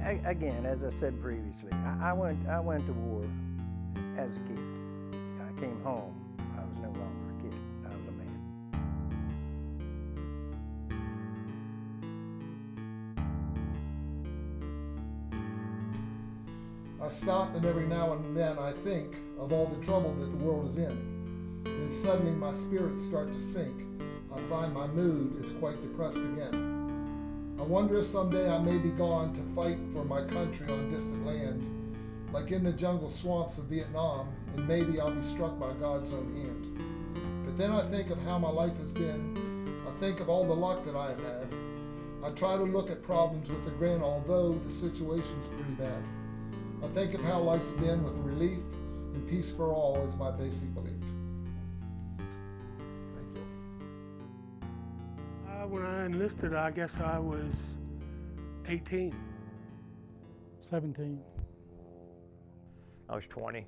Again, as I said previously, I went to war as a kid. I came home. I was no longer a kid. I was a man. I stop and every now and then I think of all the trouble that the world is in. Then suddenly my spirits start to sink. I find my mood is quite depressed again. I wonder if someday I may be gone to fight for my country on distant land, like in the jungle swamps of Vietnam, and maybe I'll be struck by God's own hand. But then I think of how my life has been. I think of all the luck that I have had. I try to look at problems with a grin, although the situation's pretty bad. I think of how life's been with relief and peace for all is my basic belief. Thank you. When I enlisted, I guess I was 18. 17. I was 20.